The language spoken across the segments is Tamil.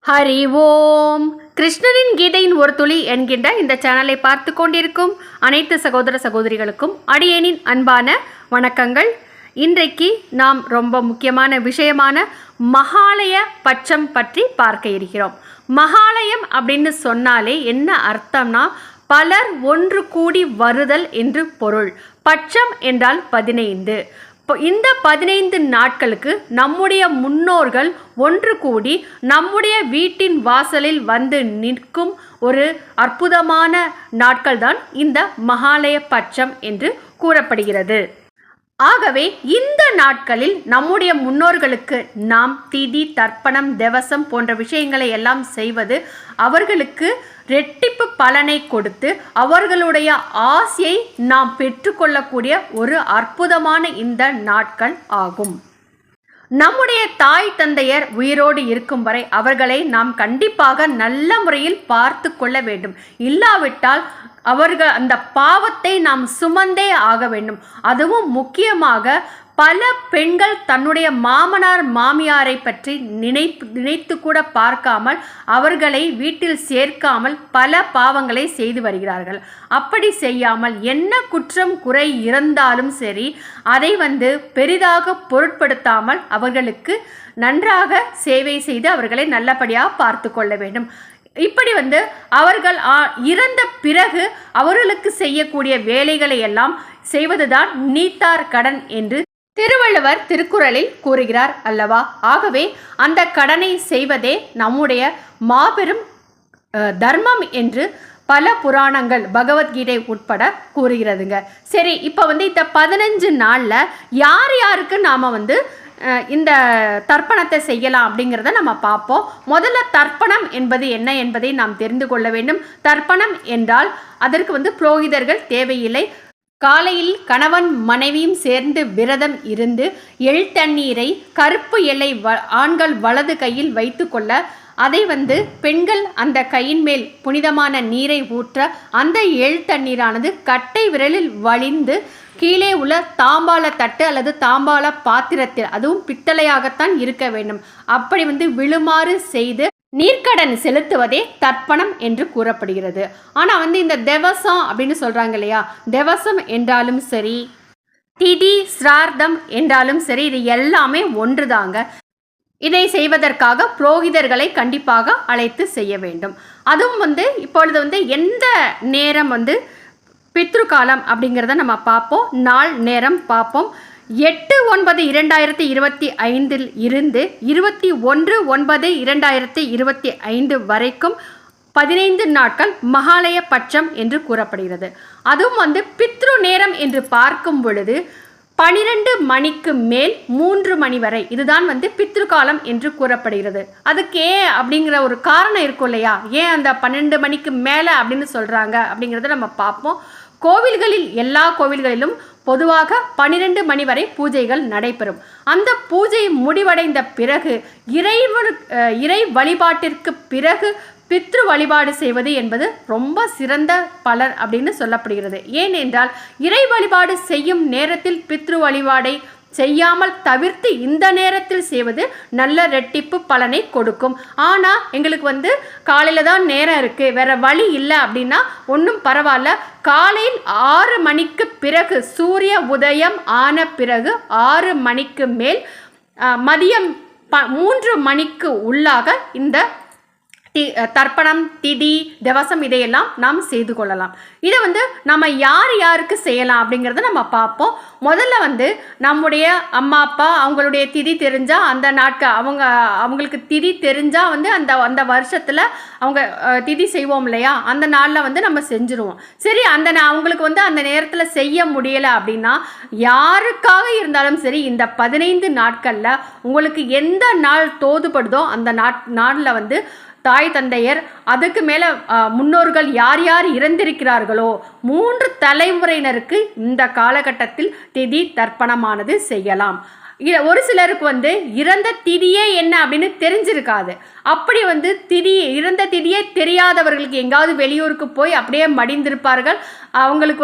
ஹரி ஓம். கிருஷ்ணரின் கீதையின் ஒரு துளி என்கின்ற இந்த சேனலை பார்த்து கொண்டிருக்கும் அனைத்து சகோதர சகோதரிகளுக்கும் அடியேனின் அன்பான வணக்கங்கள். இன்றைக்கு நாம் ரொம்ப முக்கியமான விஷயமான மகாலய பட்சம் பற்றி பார்க்க இருக்கிறோம். மகாலயம் அப்படின்னு சொன்னாலே என்ன அர்த்தம்னா பலர் ஒன்று கூடி வருதல் என்று பொருள். பட்சம் என்றால் 15. இந்த 15 நாட்களுக்கு நம்முடைய முன்னோர்கள் ஒன்று கூடி நம்முடைய வீட்டின் வாசலில் வந்து நிற்கும் ஒரு அற்புதமான நாட்கள் தான் இந்த மகாலய பட்சம் என்று கூறப்படுகிறது. ஆகவே இந்த நாட்களில் நம்முடைய முன்னோர்களுக்கு நாம் திதி, தர்ப்பணம், தேவசம் போன்ற விஷயங்களை எல்லாம் செய்வது அவர்களுக்கு ரெட்டிப்பு பலனை கொடுத்து அவர்களுடைய ஆசையை நாம் பெற்றுக்கொள்ளக்கூடிய ஒரு அற்புதமான இந்த நாட்கள் ஆகும். நம்முடைய தாய் தந்தையர் உயிரோடு இருக்கும் வரை அவர்களை நாம் கண்டிப்பாக நல்ல முறையில் பார்த்து கொள்ள வேண்டும். இல்லாவிட்டால் அவர்கள் அந்த பாவத்தை நாம் சுமந்தே ஆக வேண்டும். அதுவும் முக்கியமாக பல பெண்கள் தன்னுடைய மாமனார் மாமியாரை பற்றி நினைத்து கூட பார்க்காமல் அவர்களை வீட்டில் சேர்க்காமல் பல பாவங்களை செய்து வருகிறார்கள். அப்படி செய்யாமல் என்ன குற்றம் குறை இருந்தாலும் சரி அதை பெரிதாக பொருட்படுத்தாமல் அவர்களுக்கு நன்றாக சேவை செய்து அவர்களை நல்லபடியாக பார்த்து கொள்ள வேண்டும். இப்படி அவர்கள் இறந்த பிறகு அவர்களுக்கு செய்யக்கூடிய வேலைகளை எல்லாம் செய்வதுதான் நீத்தார் கடன் என்று திருவள்ளுவர் திருக்குறளில் கூறுகிறார் அல்லவா? ஆகவே அந்த கடனை செய்வதே நம்முடைய மாபெரும் தர்மம் என்று பல புராணங்கள் பகவத்கீதை உட்பட கூறுகிறதுங்க. சரி, இப்போ இந்த 15 நாளில் யார் யாருக்கு நாம் இந்த தர்ப்பணத்தை செய்யலாம் அப்படிங்கிறத நம்ம பார்ப்போம். முதல்ல தர்ப்பணம் என்பது என்ன என்பதை நாம் தெரிந்து கொள்ள வேண்டும். தர்ப்பணம் என்றால் அதற்கு புரோகிதர்கள் தேவையில்லை. காலையில் கணவன் மனைவியும் சேர்ந்து விரதம் இருந்து எள் தண்ணீரை கருப்பு எல்லை ஆண்கள் வலது கையில் வைத்து கொள்ள அதை பெண்கள் அந்த கையின் மேல் புனிதமான நீரை ஊற்ற அந்த எள் தண்ணீரானது கட்டை விரலில் வழிந்து கீழே உள்ள தாம்பாள தட்டு அல்லது தாம்பாள பாத்திரத்தில், அதுவும் பித்தளையாகத்தான் இருக்க வேண்டும், அப்படி விழுமாறு செய்து நீர்க்கடன் செலுத்துவதே தர்ப்பணம் என்று கூறப்படுகிறது. ஆனால் இந்த தேவசம் அப்படின்னு சொல்கிறாங்க இல்லையா, தேவசம் என்றாலும் சரி திதி சிரார்த்தம் என்றாலும் சரி இது எல்லாமே ஒன்றுதாங்க. இதை செய்வதற்காக புரோகிதர்களை கண்டிப்பாக அழைத்து செய்ய வேண்டும். அதுவும் இப்பொழுது எந்த நேரம் பித்ருகாலம் அப்படிங்கிறத நம்ம பார்ப்போம். நாள் நேரம் பார்ப்போம். 8/9/2025 இருந்து 21/9/2025 வரைக்கும் 15 நாட்கள் மகாலய பட்சம் என்று கூறப்படுகிறது. அதுவும் பித்ரு நேரம் என்று பார்க்கும் பொழுது 12 மணிக்கு மேல் 3 மணி வரை இதுதான் பித்ருகாலம் என்று கூறப்படுகிறது. அதுக்கு ஏன் அப்படிங்கிற ஒரு காரணம் இருக்கும் இல்லையா? ஏன் அந்த 12 மணிக்கு மேலே அப்படின்னு சொல்கிறாங்க அப்படிங்கிறத நம்ம பார்ப்போம். கோவில்களில் எல்லா கோவில்களிலும் பொதுவாக 12 மணி வரை பூஜைகள் நடைபெறும். அந்த பூஜை முடிவடைந்த பிறகு இறை வழிபாட்டிற்கு பிறகு பித்ரு வழிபாடு செய்வது என்பது ரொம்ப சிறந்த பலன் அப்படின்னு சொல்லப்படுகிறது. ஏனென்றால் இறை வழிபாடு செய்யும் நேரத்தில் பித்ரு வழிபாடை செய்யாமல் தவிர்த்து இந்த நேரத்தில் செய்வது நல்ல ரெட்டிப்பு பலனை கொடுக்கும். ஆனால் எங்களுக்கு காலையில் தான் நேரம் இருக்குது, வேற வழி இல்லை அப்படின்னா ஒன்றும் பரவாயில்ல. காலையில் 6 மணிக்கு பிறகு சூரிய உதயம் ஆன பிறகு 6 மணிக்கு மேல் மதியம் 3 மணிக்கு உள்ளாக இந்த தர்ப்பணம், திதி, தேவசம் இதையெல்லாம் நாம் செய்து கொள்ளலாம். இதை நம்ம யார் யாருக்கு செய்யலாம் அப்படிங்கிறத நம்ம பார்ப்போம். முதல்ல நம்முடைய அம்மா அப்பா அவங்களுடைய திதி தெரிஞ்சால் அந்த நாட்கள் அவங்களுக்கு திதி தெரிஞ்சால் அந்த வருஷத்தில் அவங்க திதி செய்வோம் இல்லையா, அந்த நாளில் நம்ம செஞ்சுருவோம். சரி, அவங்களுக்கு அந்த நேரத்தில் செய்ய முடியலை அப்படின்னா யாருக்காக இருந்தாலும் சரி இந்த 15 நாட்களில் உங்களுக்கு எந்த நாள் தோதுபடுதோ அந்த நாளில் தாய் தந்தையர் அதுக்கு மேலே முன்னோர்கள் யார் யார் இறந்திருக்கிறார்களோ 3 தலைமுறையினருக்கு இந்த காலகட்டத்தில் திதி தர்ப்பணமானது செய்யலாம். ஒரு சிலருக்கு இறந்த திதியே என்ன அப்படின்னு தெரிஞ்சிருக்காது. அப்படி இறந்த திதியே தெரியாதவர்களுக்கு எங்காவது வெளியூருக்கு போய் அப்படியே மடிந்திருப்பார்கள். அவங்களுக்கு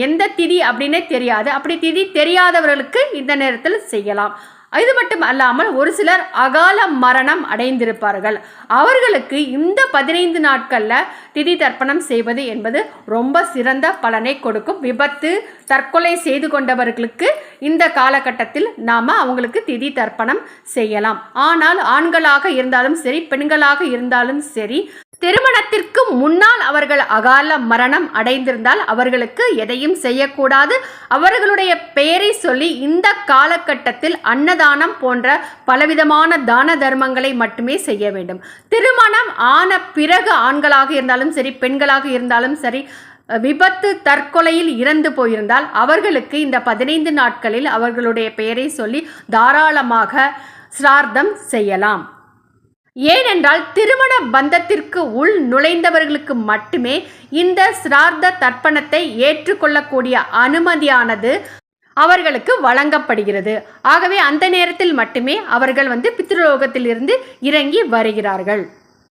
எந்த திதி அப்படின்னே தெரியாது. அப்படி திதி தெரியாதவர்களுக்கு இந்த நேரத்தில் செய்யலாம். இது மட்டும் அல்லாமல் ஒரு சிலர் அகால மரணம் அடைந்திருப்பார்கள். அவர்களுக்கு இந்த 15 நாட்களில் திதி தர்ப்பணம் செய்வது என்பது ரொம்ப சிறந்த பலனை கொடுக்கும். விபத்து, தற்கொலை செய்து கொண்டவர்களுக்கு இந்த காலகட்டத்தில் நாம் அவங்களுக்கு திதி தர்ப்பணம் செய்யலாம். ஆனால் ஆண்களாக இருந்தாலும் சரி, பெண்களாக இருந்தாலும் சரி, திருமணத்திற்கு முன்னால் அவர்கள் அகால மரணம் அடைந்திருந்தால் அவர்களுக்கு எதையும் செய்யக்கூடாது. அவர்களுடைய பெயரை சொல்லி இந்த காலகட்டத்தில் அன்னதானம் போன்ற பலவிதமான தான தர்மங்களை மட்டுமே செய்ய வேண்டும். திருமணம் ஆன பிறகு ஆண்களாக இருந்தாலும் சரி, பெண்களாக இருந்தாலும் சரி, விபத்து, தற்கொலையில் இறந்து போயிருந்தால் அவர்களுக்கு இந்த 15 நாட்களில் அவர்களுடைய பெயரை சொல்லி தாராளமாக சிரார்த்தம் செய்யலாம். ஏனென்றால் திருமண பந்தத்திற்கு உள் நுழைந்தவர்களுக்கு மட்டுமே இந்த சிரார்த்த தர்ப்பணத்தை ஏற்றுக்கொள்ளக்கூடிய அனுமதியானது அவர்களுக்கு வழங்கப்படுகிறது. ஆகவே அந்த நேரத்தில் மட்டுமே அவர்கள் பித்ருலோகத்திலிருந்து இறங்கி வருகிறார்கள்.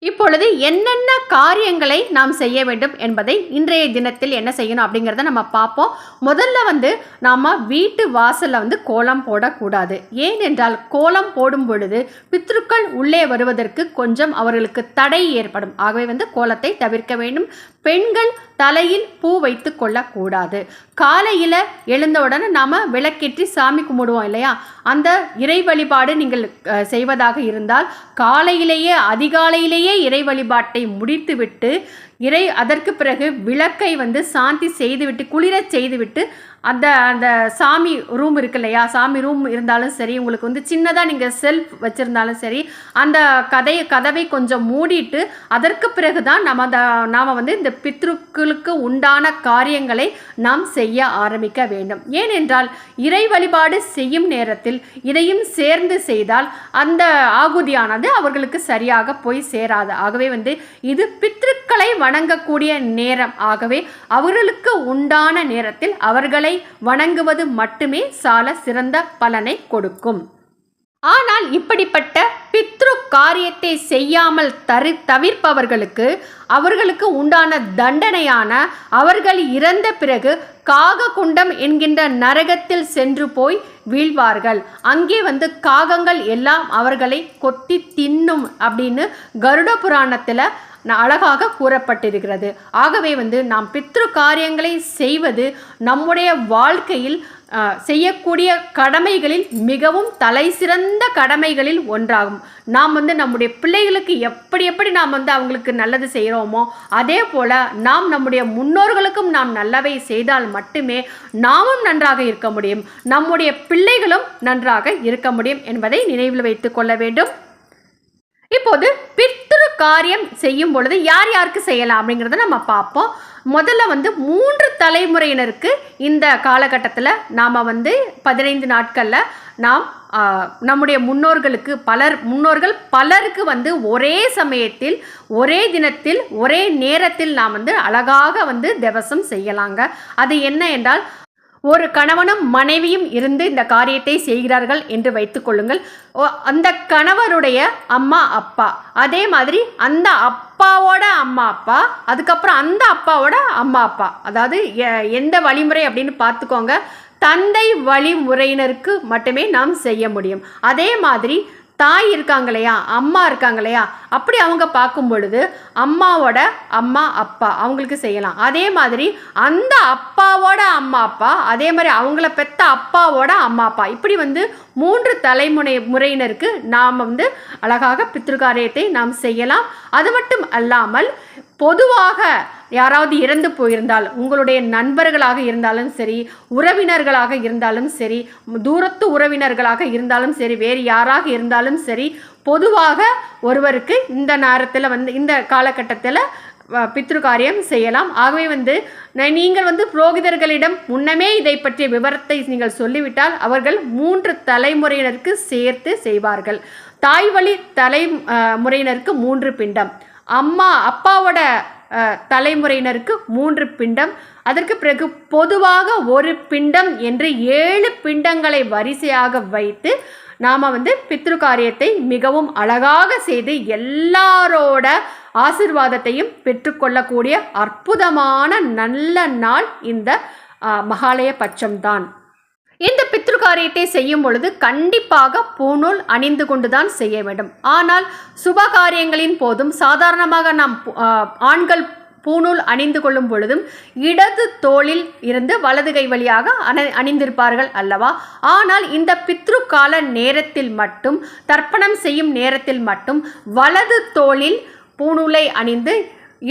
இப்பொழுது என்னென்ன காரியங்களை நாம் செய்ய வேண்டும் என்பதை இன்றைய தினத்தில் என்ன செய்யணும் அப்படிங்கிறத நம்ம பார்ப்போம். முதல்ல நாம் வீட்டு வாசலில் கோலம் போடக்கூடாது. ஏனென்றால் கோலம் போடும் பொழுது பித்ருக்கள் உள்ளே வருவதற்கு கொஞ்சம் அவர்களுக்கு தடை ஏற்படும். ஆகவே கோலத்தை தவிர்க்க வேண்டும். பெண்கள் தலையில் பூ வைத்து கொள்ளக்கூடாது. காலையில் எழுந்தவுடனே நாம் விளக்கேற்றி சாமி கும்பிடுவோம் இல்லையா, அந்த இறை வழிபாடு நீங்கள் செய்வதாக இருந்தால் காலையிலேயே அதிகாலையிலேயே இறை வழிபாட்டை முடித்துவிட்டு அதற்கு பிறகு விளக்கை சாந்தி செய்துவிட்டு குளிரச் செய்துவிட்டு அந்த சாமி ரூம் இருக்கு இல்லையா, சாமி ரூம் இருந்தாலும் சரி, உங்களுக்கு சின்னதாக நீங்கள் செல்ஃப் வச்சுருந்தாலும் சரி, அந்த கதவை கொஞ்சம் மூடிட்டு அதற்கு பிறகு தான் நாம் இந்த பித்ருக்களுக்கு உண்டான காரியங்களை நாம் செய்ய ஆரம்பிக்க வேண்டும். ஏனென்றால் இறை வழிபாடு செய்யும் நேரத்தில் இதையும் சேர்ந்து செய்தால் அந்த ஆகுதியானது அவர்களுக்கு சரியாக போய் சேராது. ஆகவே இது பித்ருக்களை வணங்கக்கூடிய நேரம். ஆகவே அவர்களுக்கு உண்டான நேரத்தில் அவர்களை வணங்குவது மட்டுமே சால சிறந்த பலனை கொடுக்கும். ஆனால் இப்படிப்பட்ட பித்ரு காரியத்தை செய்யாமல் தவிர்ப்பவர்களுக்கு அவர்களுக்கு உண்டான தண்டனையான அவர்கள் இறந்த பிறகு காககுண்டம் என்கின்ற நரகத்தில் சென்று போய் வீழ்வார்கள். அங்கே காகங்கள் எல்லாம் அவர்களை கொத்தி தின்னும் அப்படின்னு கருட புராணத்தில் அழகாக கூறப்பட்டிருக்கிறது. ஆகவே நாம் பித்ரு காரியங்களை செய்வது நம்முடைய வாழ்க்கையில் செய்யக்கூடிய கடமைகளில் மிகவும் தலை சிறந்த கடமைகளில் ஒன்றாகும். நாம் நம்முடைய பிள்ளைகளுக்கு எப்படி நாம் அவங்களுக்கு நல்லது செய்கிறோமோ அதே போல் நாம் நம்முடைய முன்னோர்களுக்கும் நாம் நல்லவை செய்தால் மட்டுமே நாமும் நன்றாக இருக்க முடியும், நம்முடைய பிள்ளைகளும் நன்றாக இருக்க முடியும் என்பதை நினைவில் வைத்துக் கொள்ள வேண்டும். இப்போது பித்ரு காரியம் செய்யும் பொழுது யார் யாருக்கு செய்யலாம் அப்படிங்கிறத நம்ம பார்ப்போம். முதல்ல 3 தலைமுறையினருக்கு இந்த காலகட்டத்தில் நாம் 15 நாட்களில் நாம் நம்முடைய முன்னோர்கள் பலருக்கு ஒரே சமயத்தில் ஒரே தினத்தில் ஒரே நேரத்தில் நாம் அழகாக திவசம் செய்யலாங்க. அது என்ன என்றால், ஒரு கணவனும் மனைவியும் இருந்து இந்த காரியத்தை செய்கிறார்கள் என்று வைத்துக் கொள்ளுங்கள். அந்த கணவருடைய அம்மா அப்பா, அதே மாதிரி அந்த அப்பாவோட அம்மா அப்பா, அதுக்கப்புறம் அந்த அப்பாவோட அம்மா அப்பா, அதாவது எந்த வழிமுறை அப்படின்னு பார்த்துக்கோங்க. தந்தை வழிமுறையினருக்கு மட்டுமே நாம் செய்ய முடியும். அதே மாதிரி தாய் இருக்காங்க இல்லையா, அம்மா இருக்காங்க இல்லையா, அப்படி அவங்க பார்க்கும் பொழுது அம்மாவோட அம்மா அப்பா அவங்களுக்கு செய்யலாம். அதே மாதிரி அந்த அப்பாவோட அம்மா அப்பா, அதே மாதிரி அவங்கள பெற்ற அப்பாவோட அம்மா அப்பா, இப்படி 3 தலைமுறையினருக்கு நாம் அழகாக பித்ருகாரியத்தை நாம் செய்யலாம். அது மட்டும் அல்லாமல் பொதுவாக யாராவது இறந்து போயிருந்தால், உங்களுடைய நண்பர்களாக இருந்தாலும் சரி, உறவினர்களாக இருந்தாலும் சரி, தூரத்து உறவினர்களாக இருந்தாலும் சரி, வேறு யாராக இருந்தாலும் சரி, பொதுவாக ஒருவருக்கு இந்த நேரத்தில் இந்த காலகட்டத்தில் பித்ரு காரியம் செய்யலாம். ஆகவே நீங்கள் புரோகிதர்களிடம் முன்னமே இதை பற்றிய விவரத்தை நீங்கள் சொல்லிவிட்டால் அவர்கள் 3 தலைமுறையினருக்கு சேர்த்து செய்வார்கள். தாய் வழி தலைமுறையினருக்கு 3 பிண்டம், அப்பாவோட தலைமுறையினருக்கு 3 பிண்டம், அதற்கு பிறகு பொதுவாக 1 பிண்டம் என்று 7 பிண்டங்களை வரிசையாக வைத்து நாம் பித்ரு காரியத்தை மிகவும் அழகாக செய்து எல்லாரோட ஆசிர்வாதத்தையும் பெற்றுக்கொள்ளக்கூடிய அற்புதமான நல்ல நாள் இந்த மகாலய பட்சம்தான். இந்த பித்ரு காரியத்தை செய்யும் பொழுது கண்டிப்பாக பூணூல் அணிந்து கொண்டுதான் செய்ய வேண்டும். ஆனால் சுபகாரியங்களின் போதும் சாதாரணமாக நாம் ஆண்கள் பூணூல் அணிந்து கொள்ளும் பொழுதும் இடது தோளில் இருந்து வலது கை வழியாக அணிந்திருப்பார்கள் அல்லவா? ஆனால் இந்த பித்ருக்கால நேரத்தில் மட்டும், தர்ப்பணம் செய்யும் நேரத்தில் மட்டும் வலது தோளில் பூணூலை அணிந்து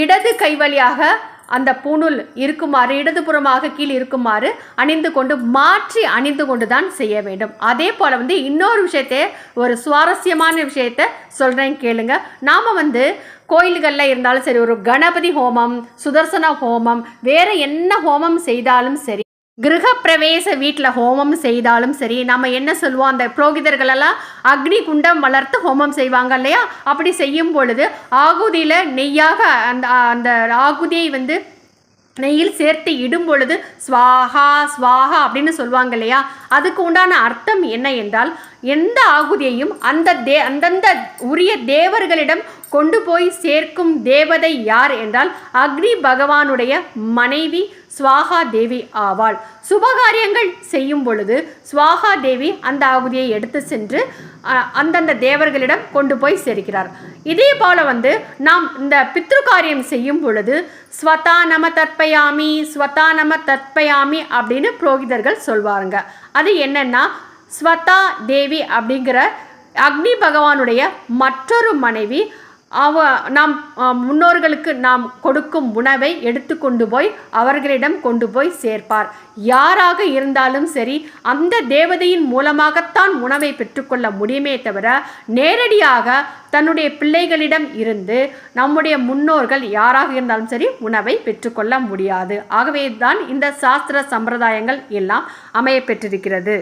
இடது கை வழியாக அந்த பூணூல் இருக்குமாறு, இடதுபுறமாக கீழ் இருக்குமாறு அணிந்து கொண்டு மாற்றி அணிந்து கொண்டு தான் செய்ய வேண்டும். அதே போல் இன்னொரு விஷயத்தை, ஒரு சுவாரஸ்யமான விஷயத்தை சொல்கிறேன் கேளுங்க. நாம் கோயில்களில் இருந்தாலும் சரி, ஒரு கணபதி ஹோமம், சுதர்சன ஹோமம், வேறு என்ன ஹோமம் செய்தாலும் சரி, கிரகப்பிரவேச வீட்டில் ஹோமம் செய்தாலும் சரி, நம்ம என்ன சொல்லுவோம், அந்த புரோகிதர்களெல்லாம் அக்னி குண்டம் வளர்த்து ஹோமம் செய்வாங்க இல்லையா? அப்படி செய்யும் பொழுது ஆகுதியில் நெய்யாக அந்த ஆகுதியை நெய்யில் சேர்த்து இடும் பொழுது ஸ்வாஹா ஸ்வாஹா அப்படின்னு சொல்லுவாங்க இல்லையா? அதுக்கு உண்டான அர்த்தம் என்ன என்றால், எந்த ஆகுதியையும் அந்தந்த உரிய தேவர்களிடம் கொண்டு போய் சேர்க்கும் தேவதை யார் என்றால் அக்னி பகவானுடைய மனைவி ஸ்வாகா தேவி ஆவாள். சுபகாரியங்கள் செய்யும் பொழுது ஸ்வாகா தேவி அந்த ஆகுதியை எடுத்து சென்று அந்தந்த தேவர்களிடம் கொண்டு போய் சேர்க்கிறார். இதே போல் நாம் இந்த பித்ருக்காரியம் செய்யும் பொழுது ஸ்வதா நம தற்பயாமி, ஸ்வதா நம தற்பயாமி அப்படின்னு புரோகிதர்கள் சொல்வாருங்க. அது என்னன்னா, ஸ்வதா தேவி அப்படிங்கிற அக்னி பகவானுடைய மற்றொரு மனைவி, நாம் முன்னோர்களுக்கு நாம் கொடுக்கும் உணவை எடுத்து கொண்டு போய் அவர்களிடம் கொண்டு போய் சேர்ப்பார். யாராக இருந்தாலும் சரி, அந்த தேவதையின் மூலமாகத்தான் உணவை பெற்றுக்கொள்ள முடியுமே தவிர நேரடியாக தன்னுடைய பிள்ளைகளிடம் இருந்து நம்முடைய முன்னோர்கள் யாராக இருந்தாலும் சரி உணவை பெற்றுக்கொள்ள முடியாது. ஆகவே தான் இந்த சாஸ்திர சம்பிரதாயங்கள் எல்லாம் அமைய பெற்றிருக்கிறது.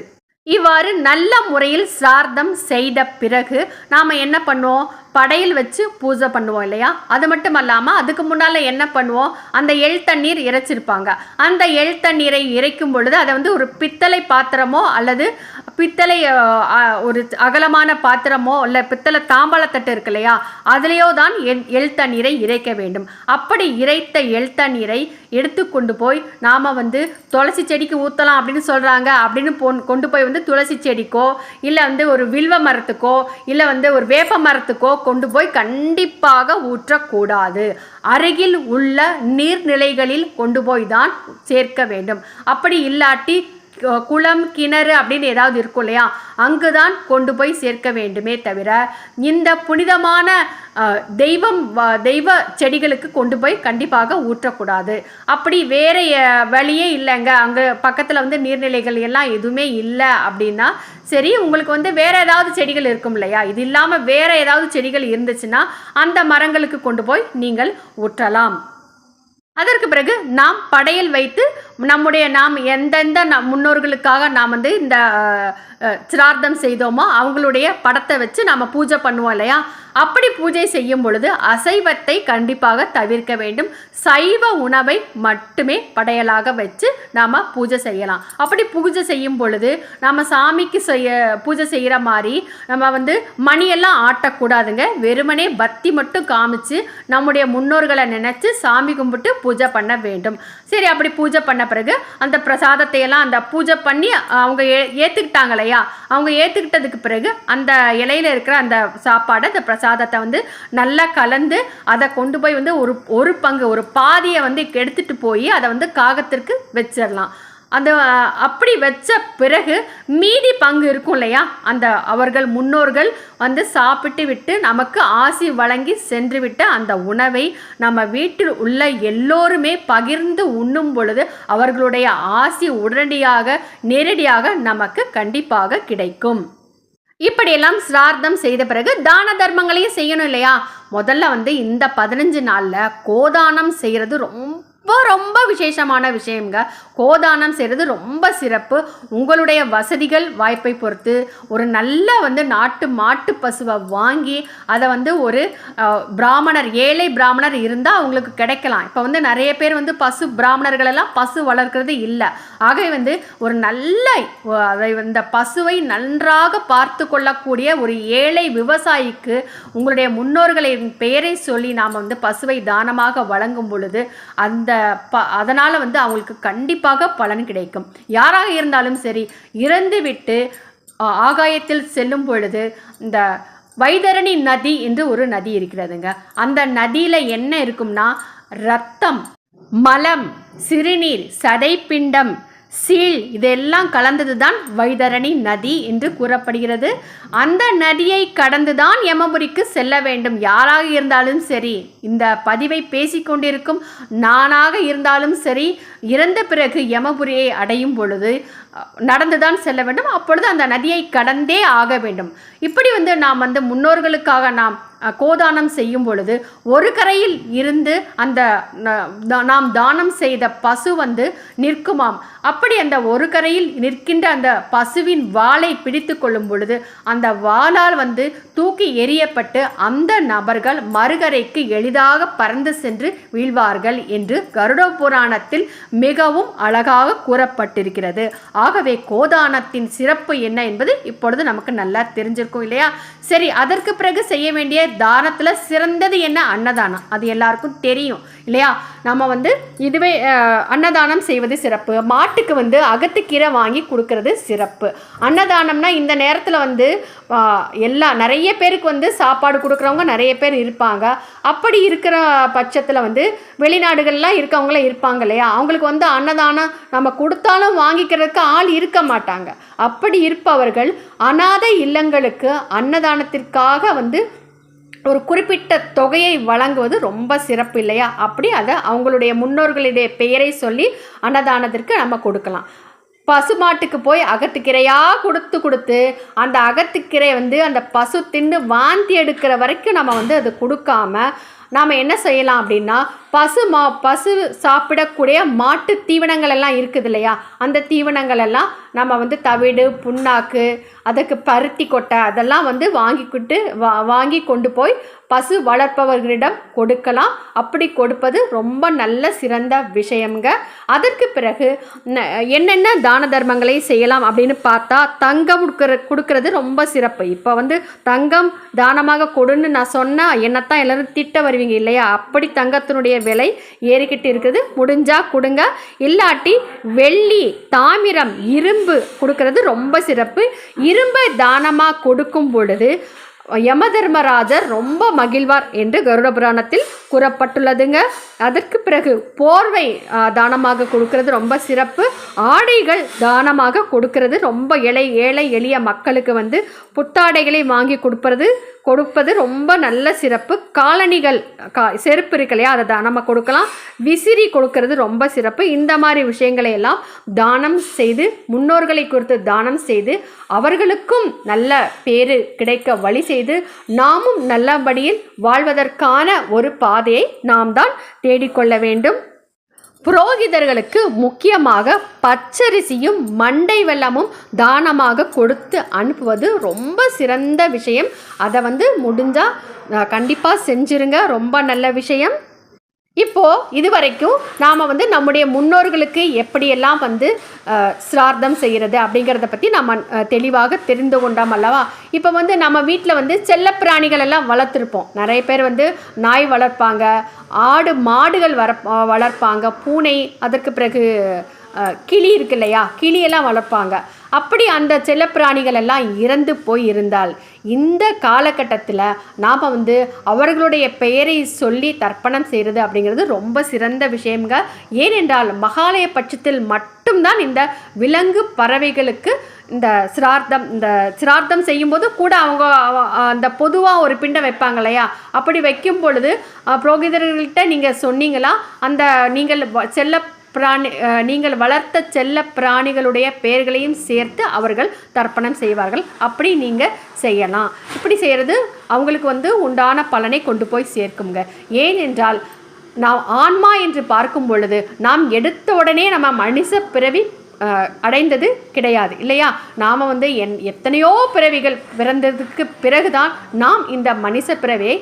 இவ்வாறு நல்ல முறையில் சிரார்த்தம் செய்த பிறகு நாம் என்ன பண்ணுவோம், படையில் வச்சு பூஜை பண்ணுவோம் இல்லையா? அது மட்டும் இல்லாமல் அதுக்கு முன்னால் என்ன பண்ணுவோம், அந்த எள் தண்ணீர் இறைச்சிருப்பாங்க. அந்த எள் தண்ணீரை இறைக்கும் பொழுது அதை ஒரு பித்தளை பாத்திரமோ அல்லது பித்தளை ஒரு அகலமான பாத்திரமோ இல்லை பித்தளை தாம்பாளத்தட்டு இருக்கு இல்லையா, அதுலேயோ தான் எள் தண்ணீரை இறைக்க வேண்டும். அப்படி இறைத்த எள் தண்ணீரை எடுத்து கொண்டு போய் நாம் துளசி செடிக்கு ஊற்றலாம் அப்படின்னு சொல்கிறாங்க. அப்படின்னு கொண்டு போய் துளசி செடிக்கோ இல்லை ஒரு வில்வ மரத்துக்கோ இல்லை ஒரு வேப்ப மரத்துக்கோ கொண்டு போய் கண்டிப்பாக ஊற்றக்கூடாது. அருகில் உள்ள நீர்நிலைகளில் கொண்டு போய் தான் சேர்க்க வேண்டும். அப்படி இல்லாட்டி குளம், கிணறு அப்படின்னு ஏதாவது இருக்கும் இல்லையா, அங்குதான் கொண்டு போய் சேர்க்க வேண்டுமே தவிர இந்த புனிதமான தெய்வ செடிகளுக்கு கொண்டு போய் கண்டிப்பாக ஊற்றக்கூடாது. அப்படி வேற வழியே இல்லைங்க, அங்கே பக்கத்தில் நீர்நிலைகள் எல்லாம் எதுவுமே இல்லை அப்படின்னா சரி, உங்களுக்கு வேற ஏதாவது செடிகள் இருக்கும் இல்லையா, இது இல்லாமல் வேற ஏதாவது செடிகள் இருந்துச்சுன்னா அந்த மரங்களுக்கு கொண்டு போய் நீங்கள் ஊற்றலாம். அதற்கு பிறகு நாம் படையல் வைத்து நாம் எந்தெந்த முன்னோர்களுக்காக நாம் இந்த சிரார்த்தம் செய்தோமோ அவங்களுடைய படத்தை வச்சு நாம் பூஜை பண்ணுவோம் இல்லையா? அப்படி பூஜை செய்யும் பொழுது அசைவத்தை கண்டிப்பாக தவிர்க்க வேண்டும். சைவ உணவை மட்டுமே படையலாக வச்சு நாம் பூஜை செய்யலாம். அப்படி பூஜை செய்யும் பொழுது நாம் சாமிக்கு பூஜை செய்கிற மாதிரி நம்ம மணியெல்லாம் ஆட்டக்கூடாதுங்க. வெறுமனே பத்தி மட்டும் காமிச்சு நம்முடைய முன்னோர்களை நினச்சி சாமி கும்பிட்டு பூஜை பண்ண வேண்டும். சரி, அப்படி பூஜை பண்ண பிறகு அந்த பிரசாதத்தை எல்லாம் அந்த பூஜை பண்ணி அவங்க ஏற்றுக்கிட்டாங்க இல்லையா, அவங்க ஏற்றுக்கிட்டதுக்கு பிறகு அந்த இலையில் இருக்கிற அந்த சாப்பாடை, அந்த பிரசாதத்தை நல்லா கலந்து அதை கொண்டு போய் ஒரு பங்கு, ஒரு பாதியை எடுத்துட்டு போய் அதை காகத்திற்கு வச்சிடலாம். அந்த அப்படி வச்ச பிறகு மீதி பங்கு இருக்கும் இல்லையா, அந்த அவர்கள் முன்னோர்கள் சாப்பிட்டு விட்டு நமக்கு ஆசி வழங்கி சென்று விட்ட அந்த உணவை நம்ம வீட்டில் உள்ள எல்லோருமே பகிர்ந்து உண்ணும் பொழுது அவர்களுடைய ஆசி உடனடியாக நேரடியாக நமக்கு கண்டிப்பாக கிடைக்கும். இப்படியெல்லாம் சிரார்த்தம் செய்த பிறகு தான தர்மங்களையும் செய்யணும் இல்லையா? முதல்ல இந்த 15 நாளில் கோதானம் செய்கிறது ரொம்ப விசேஷமான விஷயங்க. கோதானம் செய்கிறது ரொம்ப சிறப்பு. உங்களுடைய வசதிகள் வாய்ப்பை பொறுத்து ஒரு நல்ல நாட்டு மாட்டு பசுவை வாங்கி அதை ஒரு பிராமணர், ஏழை பிராமணர் இருந்தால் அவங்களுக்கு கிடைக்கலாம். இப்போ நிறைய பேர் பசு பிராமணர்களெல்லாம் பசு வளர்க்கிறது இல்லை. ஆகவே ஒரு நல்ல இந்த பசுவை நன்றாக பார்த்து கொள்ளக்கூடிய ஒரு ஏழை விவசாயிக்கு உங்களுடைய முன்னோர்களின் பெயரை சொல்லி நாம் பசுவை தானமாக வழங்கும் பொழுது அந்த அதனால் வந்து அவங்களுக்கு கண்டிப்பாக பலன் கிடைக்கும். யாராக இருந்தாலும் சரி, இறந்து விட்டு ஆகாயத்தில் செல்லும் பொழுது இந்த வைதரணி நதி என்று ஒரு நதி இருக்கிறதுங்க. அந்த நதியில் என்ன இருக்கும்னா இரத்தம், மலம், சிறுநீர், சதைப்பிண்டம், சீழ் இதெல்லாம் கலந்தது தான் வைதரணி நதி என்று கூறப்படுகிறது. அந்த நதியை கடந்துதான் யமபுரிக்கு செல்ல வேண்டும். யாராக இருந்தாலும் சரி, இந்த பதிவை பேசிக்கொண்டிருக்கும் நானாக இருந்தாலும் சரி, இறந்த பிறகு யமபுரியை அடையும் பொழுது நடந்துதான் செல்ல வேண்டும். அப்பொழுது அந்த நதியை கடந்தே ஆக வேண்டும். இப்படி வந்து நாம் வந்து முன்னோர்களுக்காக நாம் கோதானம் செய்யும் பொழுது ஒரு கரையில் இருந்து அந்த நாம் தானம் செய்த பசு வந்து நிற்குமாம். அப்படி அந்த ஒரு கரையில் நிற்கின்ற அந்த பசுவின் வாளை பிடித்து கொள்ளும் பொழுது அந்த வாளால் வந்து தூக்கி எறியப்பட்டு அந்த நபர்கள் மறுகரைக்கு எளிதாக பறந்து சென்று வீழ்வார்கள் என்று கருட புராணத்தில் மிகவும் அழகாக கூறப்பட்டிருக்கிறது. ஆகவே கோதானத்தின் சிறப்பு என்ன என்பது இப்பொழுது நமக்கு நல்லா தெரிஞ்சிருக்கும் இல்லையா? சரி, அதற்கு பிறகு செய்ய வேண்டிய தானத்தில் சிறந்தது என்ன? அன்னதானம். அது எல்லாருக்கும் தெரியும் இல்லையா? நம்ம வந்து இதுவே அன்னதானம் செய்வது சிறப்பு. மாட்டுக்கு வந்து அகத்துக்கீரை வாங்கி கொடுக்கறது சிறப்பு. அன்னதானம்னா இந்த நேரத்தில் வந்து நிறைய பேருக்கு வந்து சாப்பாடு கொடுக்குறவங்க நிறைய பேர் இருப்பாங்க. அப்படி இருக்கிற பட்சத்தில் வந்து வெளிநாடுகள்லாம் இருக்கவங்களாம் இருப்பாங்க இல்லையா? அவங்களுக்கு வந்து அன்னதானம் நம்ம கொடுத்தாலும் வாங்கிக்கிறதுக்கு ஆள் இருக்க மாட்டாங்க. அப்படி இருப்பவர்கள் அநாதை இல்லங்களுக்கு அன்னதானத்திற்காக வந்து ஒரு குறிப்பிட்ட தொகையை வழங்குவது ரொம்ப சிறப்பு இல்லையா? அப்படி அதை அவங்களுடைய முன்னோர்களுடைய பெயரை சொல்லி அன்னதானத்திற்கு நம்ம கொடுக்கலாம். பசுமாட்டுக்கு போய் அகத்துக்கீரையாக கொடுத்து அந்த அகத்துக்கீரை வந்து அந்த பசு தின்னு வாந்தி எடுக்கிற வரைக்கும் நம்ம வந்து அது கொடுக்காம நாம் என்ன செய்யலாம் அப்படின்னா, பசு சாப்பிடக்கூடிய மாட்டு தீவனங்கள் எல்லாம் இருக்குது இல்லையா? அந்த தீவனங்கள் எல்லாம் நம்ம வந்து தவிடு, புண்ணாக்கு, அதுக்கு பருத்தி கொட்டை அதெல்லாம் வந்து வாங்கி கொண்டு போய் பசு வளர்ப்பவர்களிடம் கொடுக்கலாம். அப்படி கொடுப்பது ரொம்ப நல்ல சிறந்த விஷயங்க. அதற்கு பிறகு என்னென்ன தான தர்மங்களை செய்யலாம் அப்படின்னு பார்த்தா, தங்கம் கொடுக்கறது ரொம்ப சிறப்பு. இப்போ வந்து தங்கம் தானமாக கொடுன்னு நான் சொன்னால் என்னத்தான் எல்லோரும் திட்ட வருவீங்க இல்லையா? அப்படி தங்கத்தினுடைய விலை ஏறிக்கிட்டு இருக்குது. முடிஞ்சா கொடுங்க. இல்லாட்டி வெள்ளி, தாமிரம், இரும்பு கொடுக்கறது ரொம்ப சிறப்பு. இரும்பை தானமாக கொடுக்கும் பொழுது யமதர்மராஜர் ரொம்ப மகிழ்வார் என்று கருட புராணத்தில் கூறப்பட்டுள்ளதுங்க. அதற்கு பிறகு போர்வை தானமாக கொடுக்கறது ரொம்ப சிறப்பு. ஆடைகள் தானமாக கொடுக்கறது ரொம்ப ஏழை எளிய மக்களுக்கு வந்து புத்தாடைகளை வாங்கி கொடுப்பது ரொம்ப நல்ல சிறப்பு. காலணிகள், செருப்பு இருக்கு இல்லையா, அதை தானமாக கொடுக்கலாம். விசிறி கொடுக்கறது ரொம்ப சிறப்பு. இந்த மாதிரி விஷயங்களை எல்லாம் தானம் செய்து, முன்னோர்களை குறித்து தானம் செய்து, அவர்களுக்கும் நல்ல பேரு கிடைக்க வழி செய்து, நாமும் நல்லபடியில் வாழ்வதற்கான ஒரு பாதையை நாம் தான் தேடிக்கொள்ள வேண்டும். புரோகிதர்களுக்கு முக்கியமாக பச்சரிசியும் மண்டை வெல்லமும் தானமாக கொடுத்து அனுப்புவது ரொம்ப சிறந்த விஷயம். அதை வந்து முடிஞ்சால் கண்டிப்பாக செஞ்சுருங்க. ரொம்ப நல்ல விஷயம். இப்போது இதுவரைக்கும் நாம் வந்து நம்முடைய முன்னோர்களுக்கு எப்படியெல்லாம் வந்து சிரார்த்தம் செய்கிறது அப்படிங்கிறத பற்றி நம்ம தெளிவாக தெரிந்து கொண்டோம் அல்லவா? இப்போ வந்து நம்ம வீட்டில் வந்து செல்லப்பிராணிகள் எல்லாம் வளர்த்துருப்போம். நிறைய பேர் வந்து நாய் வளர்ப்பாங்க, ஆடு மாடுகள் வளர்ப்பாங்க, பூனை, அதற்கு பிறகு கிளி இருக்கு இல்லையா, கிளியெல்லாம் வளர்ப்பாங்க. அப்படி அந்த செல்லப்பிராணிகள் எல்லாம் இறந்து போய் இருந்தால் இந்த காலகட்டத்தில் நாம் வந்து அவர்களுடைய பெயரை சொல்லி தர்ப்பணம் செய்கிறது அப்படிங்கிறது ரொம்ப சிறந்த விஷயங்க. ஏனென்றால் மகாலய பட்சத்தில் மட்டும்தான் இந்த விலங்கு பறவைகளுக்கு இந்த சிரார்த்தம் செய்யும்போது கூட அவங்க அந்த பொதுவாக ஒரு பிண்டம் வைப்பாங்க இல்லையா? அப்படி வைக்கும் பொழுது புரோகிதர்கள்கிட்ட நீங்கள் சொன்னீங்களா, அந்த நீங்கள் வளர்த்த செல்ல பிராணிகளுடைய பெயர்களையும் சேர்த்து அவர்கள் தர்ப்பணம் செய்வார்கள். அப்படி நீங்கள் செய்யலாம். இப்படி செய்கிறது அவங்களுக்கு வந்து உண்டான பலனை கொண்டு போய் சேர்க்குங்க. ஏனென்றால் நாம் ஆன்மா என்று பார்க்கும் பொழுது நாம் எடுத்த உடனே நம்ம மனுஷ பிறவி அடைந்தது கிடையாது இல்லையா? நாம் வந்து எத்தனையோ பிறவிகள் பிறந்ததுக்கு பிறகுதான் நாம் இந்த மனுஷ பிறவியை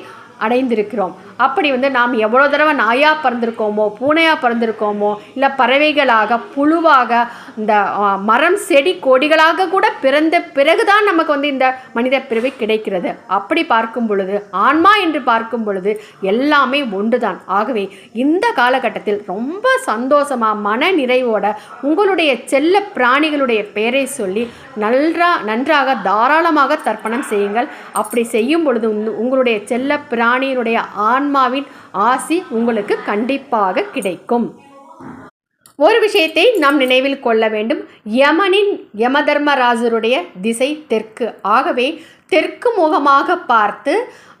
அடைந்திருக்கிறோம். அப்படி வந்து நாம் எவ்வளோ தடவை நாயாக பிறந்திருக்கோமோ, பூனையாக பிறந்திருக்கோமோ, இல்லை பறவைகளாக, புழுவாக, இந்த மரம் செடி கொடிகளாக கூட பிறந்த பிறகுதான் நமக்கு வந்து இந்த மனித பிறவி கிடைக்கிறது. அப்படி பார்க்கும் பொழுது, ஆன்மா என்று பார்க்கும் பொழுது எல்லாமே ஒன்றுதான். ஆகவே இந்த காலகட்டத்தில் ரொம்ப சந்தோஷமாக மன நிறைவோட உங்களுடைய செல்ல பிராணிகளுடைய பெயரை சொல்லி நன்றாக தாராளமாக தர்ப்பணம் செய்யுங்கள். அப்படி செய்யும் பொழுது உங்களுடைய செல்ல பிராணியினுடைய ஆன்மாவின் ஆசி உங்களுக்கு கண்டிப்பாக கிடைக்கும். ஒரு விஷயத்தை நாம் நினைவில் கொள்ள வேண்டும். யமதர்மராஜருடைய திசை தெற்கு. ஆகவே தெற்கு முகமாக பார்த்து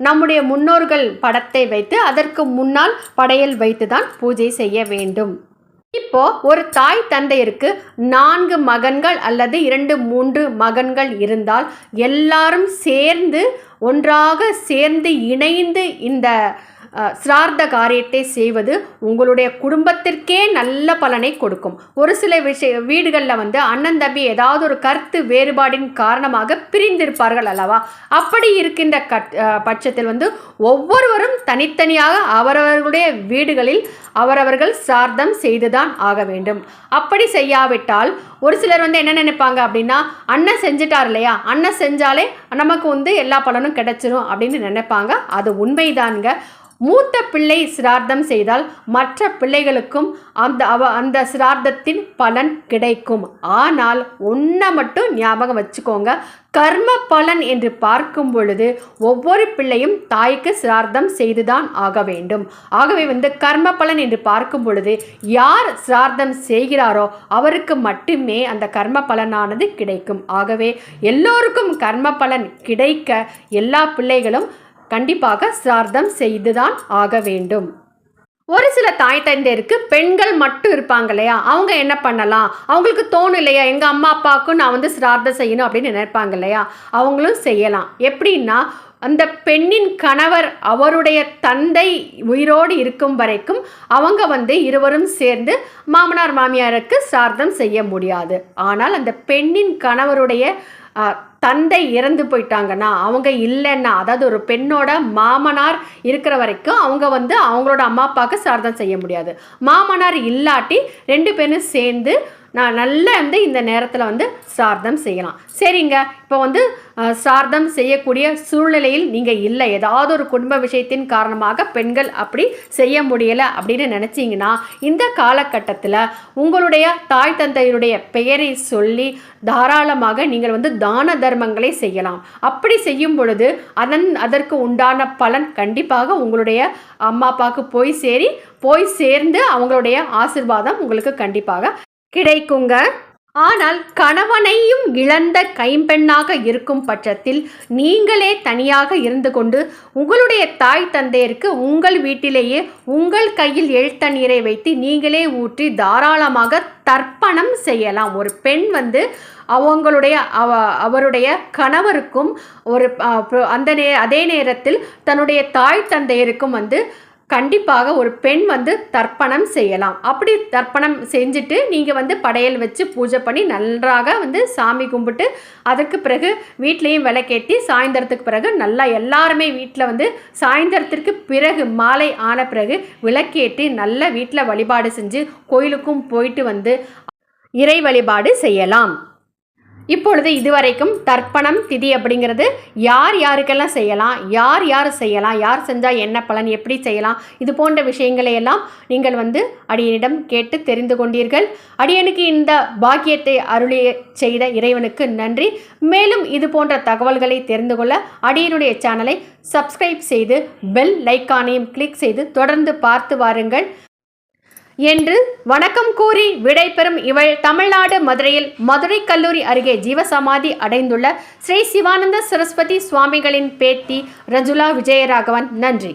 நம்முடைய முன்னோர்கள் படத்தை வைத்து அதற்கு முன்னால் படையல் வைத்து தான் பூஜை செய்ய வேண்டும். இப்போ ஒரு தாய் தந்தையருக்கு 4 மகன்கள் அல்லது 2-3 மகன்கள் இருந்தால் எல்லாரும் சேர்ந்து ஒன்றாக சேர்ந்து இணைந்து இந்த சிரார்த்த காரியத்தை செய்வது உங்களுடைய குடும்பத்திற்கே நல்ல பலனை கொடுக்கும். ஒரு சில வீடுகளில் வந்து அண்ணன் தம்பி ஏதாவது ஒரு கருத்து வேறுபாடின் காரணமாக பிரிந்திருப்பார்கள் அல்லவா? அப்படி இருக்கின்ற பட்சத்தில் வந்து ஒவ்வொருவரும் தனித்தனியாக அவரவர்களுடைய வீடுகளில் அவரவர்கள் சிரார்த்தம் செய்துதான் ஆக வேண்டும். அப்படி செய்யாவிட்டால் ஒரு சிலர் வந்து என்ன நினைப்பாங்க அப்படின்னா, அண்ணன் செஞ்சிட்டார் இல்லையா, அண்ணன் செஞ்சாலே நமக்கு வந்து எல்லா பலனும் கிடைச்சிரும் அப்படின்னு நினைப்பாங்க. அது உண்மைதாங்க. மூத்த பிள்ளை சிரார்த்தம் செய்தால் மற்ற பிள்ளைகளுக்கும் அந்த சிரார்த்தத்தின் பலன் கிடைக்கும். ஆனால் ஒன்றை மட்டும் ஞாபகம் வச்சுக்கோங்க, கர்ம பலன் என்று பார்க்கும் பொழுது ஒவ்வொரு பிள்ளையும் தாய்க்கு சிரார்த்தம் செய்துதான் ஆக வேண்டும். ஆகவே வந்து கர்ம பலன் என்று பார்க்கும் பொழுது யார் சிரார்த்தம் செய்கிறாரோ அவருக்கு மட்டுமே அந்த கர்ம பலனானது கிடைக்கும். ஆகவே எல்லோருக்கும் கர்ம பலன் கிடைக்க எல்லா பிள்ளைகளும் கண்டிப்பாக சிரார்த்தம் செய்துதான் ஆக வேண்டும். ஒரு சில தாய் தந்தையருக்கு பெண்கள் மட்டும் இருப்பாங்க இல்லையா, அவங்க என்ன பண்ணலாம், அவங்களுக்கு தோணும் இல்லையா, எங்கள் அம்மா அப்பாவுக்கும் நான் வந்து சிரார்த்தம் செய்யணும் அப்படின்னு நினைப்பாங்க இல்லையா, அவங்களும் செய்யலாம். எப்படின்னா, அந்த பெண்ணின் கணவர் அவருடைய தந்தை உயிரோடு இருக்கும் வரைக்கும் அவங்க வந்து இருவரும் சேர்ந்து மாமனார் மாமியாருக்கு சிரார்த்தம் செய்ய முடியாது. ஆனால் அந்த பெண்ணின் கணவருடைய தந்தை இறந்து போயிட்டாங்கன்னா, அவங்க இல்லைன்னா, அதாவது ஒரு பெண்ணோட மாமனார் இருக்கிற வரைக்கும் அவங்க வந்து அவங்களோட அம்மா அப்பாவுக்கு சிரார்த்தம் செய்ய முடியாது. மாமனார் இல்லாட்டி 2 பேரும் சேர்ந்து நான் நல்லா வந்து இந்த நேரத்தில் வந்து சிரார்த்தம் செய்யலாம். சரிங்க, இப்போ வந்து சிரார்த்தம் செய்யக்கூடிய சூழ்நிலையில் நீங்கள் இல்லை, ஏதாவது ஒரு குடும்ப விஷயத்தின் காரணமாக பெண்கள் அப்படி செய்ய முடியலை அப்படின்னு நினச்சிங்கன்னா, இந்த காலகட்டத்தில் உங்களுடைய தாய் தந்தையருடைய பெயரை சொல்லி தாராளமாக நீங்கள் வந்து தான தர்மங்களை செய்யலாம். அப்படி செய்யும் பொழுது அதற்கு உண்டான பலன் கண்டிப்பாக உங்களுடைய அம்மா அப்பாவுக்கு போய் சேர்ந்து அவங்களுடைய ஆசீர்வாதம் உங்களுக்கு கண்டிப்பாக கிடைக்குங்க. ஆனால் கணவனையும் இழந்த கைம்பெண்ணாக இருக்கும் பட்சத்தில் நீங்களே தனியாக இருந்து கொண்டு உங்களுடைய தாய் தந்தையருக்கு உங்கள் வீட்டிலேயே உங்கள் கையில் எழ்த்தண்ணீரை வைத்து நீங்களே ஊற்றி தாராளமாக தர்ப்பணம் செய்யலாம். ஒரு பெண் வந்து அவருடைய கணவருக்கும் அதே நேரத்தில் தன்னுடைய தாய் தந்தையருக்கும் வந்து கண்டிப்பாக ஒரு பெண் வந்து தர்ப்பணம் செய்யலாம். அப்படி தர்ப்பணம் செஞ்சுட்டு நீங்கள் வந்து படையல் வச்சு பூஜை பண்ணி நன்றாக வந்து சாமி கும்பிட்டு அதுக்கு பிறகு வீட்லேயும் விளக்கேற்றி சாயந்தரத்துக்கு பிறகு நல்லா எல்லாருமே வீட்டில் வந்து சாயந்தரத்திற்கு பிறகு மாலை ஆன பிறகு விளக்கேற்றி நல்லா வீட்டில் வழிபாடு செஞ்சு கோயிலுக்கும் போயிட்டு வந்து இறை வழிபாடு செய்யலாம். இப்பொழுது இதுவரைக்கும் தர்ப்பணம் திதி அப்படிங்கிறது யாருக்கெல்லாம் செய்யலாம், யார் செஞ்சால் என்ன பலன், எப்படி செய்யலாம், இது போன்ற விஷயங்களை எல்லாம் நீங்கள் வந்து அடியனிடம் கேட்டு தெரிந்து கொண்டீர்கள். அடியனுக்கு இந்த பாக்கியத்தை அருளி செய்த இறைவனுக்கு நன்றி. மேலும் இது போன்ற தகவல்களை தெரிந்து கொள்ள அடியனுடைய சேனலை சப்ஸ்கிரைப் செய்து பெல் ஐகானையும் கிளிக் செய்து தொடர்ந்து பார்த்து வாருங்கள் என்று வணக்கம் கூறி விடைபெறும் இவள் தமிழ்நாடு மதுரையில் மதுரை கல்லூரி அருகே ஜீவசமாதி அடைந்துள்ள ஸ்ரீ சிவானந்த சரஸ்வதி சுவாமிகளின் பேத்தி ரஜுலா விஜயராகவன். நன்றி.